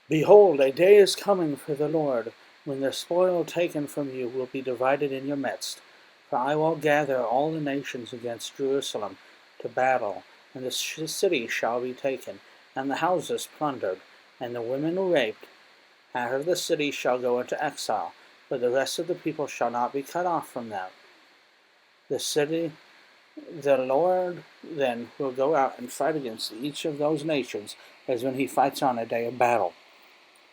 Behold, a day is coming for the Lord, when the spoil taken from you will be divided in your midst. For I will gather all the nations against Jerusalem to battle, and the city shall be taken, and the houses plundered, and the women raped. Out of the city shall go into exile, but the rest of the people shall not be cut off from them. The Lord then will go out and fight against each of those nations, as when he fights on a day of battle.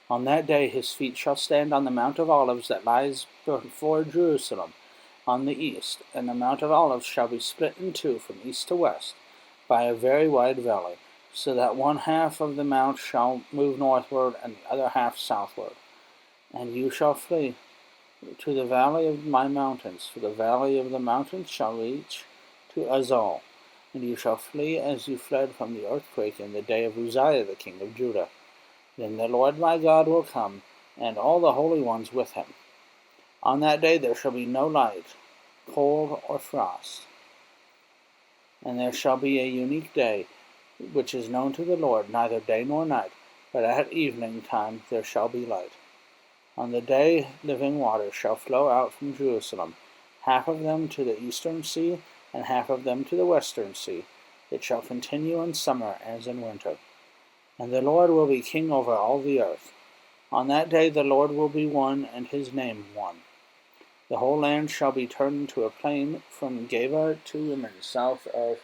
On that day his feet shall stand on the Mount of Olives that lies before Jerusalem on the east, and the Mount of Olives shall be split in two from east to west by a very wide valley, so that one half of the mount shall move northward and the other half southward. And you shall flee to the valley of my mountains, for the valley of the mountains shall reach to Azal, and you shall flee as you fled from the earthquake in the day of Uzziah the king of Judah. Then the Lord my God will come, and all the holy ones with him. On that day there shall be no light, cold, or frost. And there shall be a unique day, which is known to the Lord, neither day nor night, but at evening time there shall be light. On the day living waters shall flow out from Jerusalem, half of them to the eastern sea, and half of them to the western sea. It shall continue in summer as in winter. And the Lord will be king over all the earth. On that day the Lord will be one, and his name one. The whole land shall be turned into a plain from Geba to Rimmon, south of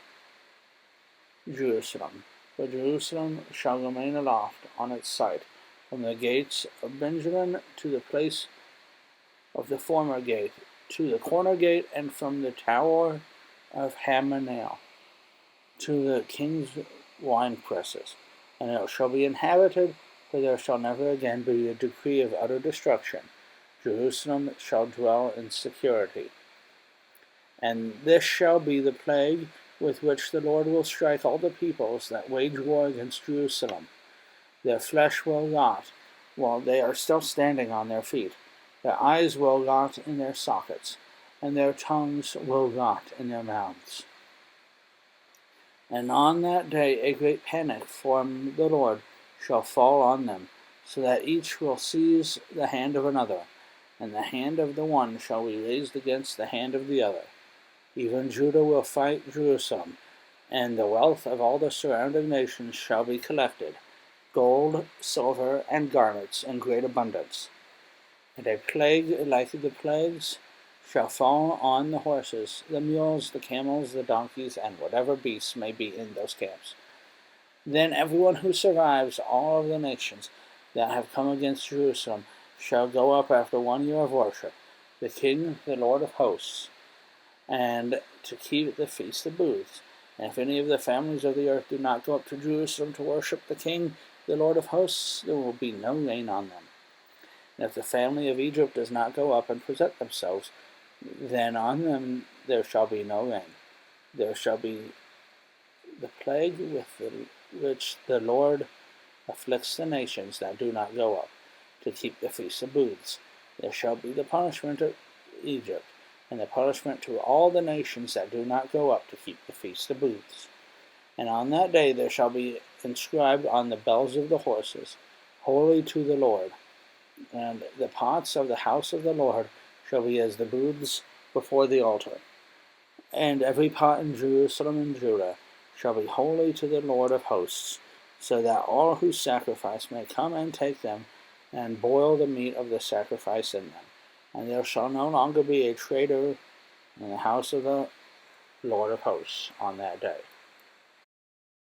Jerusalem. For Jerusalem shall remain aloft on its site, from the gates of Benjamin to the place of the former gate, to the corner gate, and from the tower of Hananel to the king's wine presses. And it shall be inhabited, for there shall never again be a decree of utter destruction. Jerusalem shall dwell in security. And this shall be the plague with which the Lord will strike all the peoples that wage war against Jerusalem. Their flesh will rot while they are still standing on their feet. Their eyes will rot in their sockets, and their tongues will rot in their mouths. And on that day a great panic from the Lord shall fall on them, so that each will seize the hand of another, and the hand of the one shall be raised against the hand of the other. Even Judah will fight Jerusalem, and the wealth of all the surrounding nations shall be collected, gold, silver, and garments in great abundance. And a plague like the plagues shall fall on the horses, the mules, the camels, the donkeys, and whatever beasts may be in those camps. Then everyone who survives all of the nations that have come against Jerusalem shall go up after 1 year of worship, the King, the Lord of hosts, and to keep the Feast of Booths. And if any of the families of the earth do not go up to Jerusalem to worship the King, the Lord of hosts, there will be no rain on them. And if the family of Egypt does not go up and present themselves, then on them there shall be no rain. There shall be the plague with which the Lord afflicts the nations that do not go up to keep the Feast of Booths. There shall be the punishment of Egypt, and the punishment to all the nations that do not go up to keep the Feast of Booths. And on that day there shall be inscribed on the bells of the horses, Holy to the Lord. And the pots of the house of the Lord shall be as the booths before the altar. And every pot in Jerusalem and Judah shall be holy to the Lord of hosts, so that all who sacrifice may come and take them, and boil the meat of the sacrifice in them. And there shall no longer be a traitor in the house of the Lord of hosts on that day.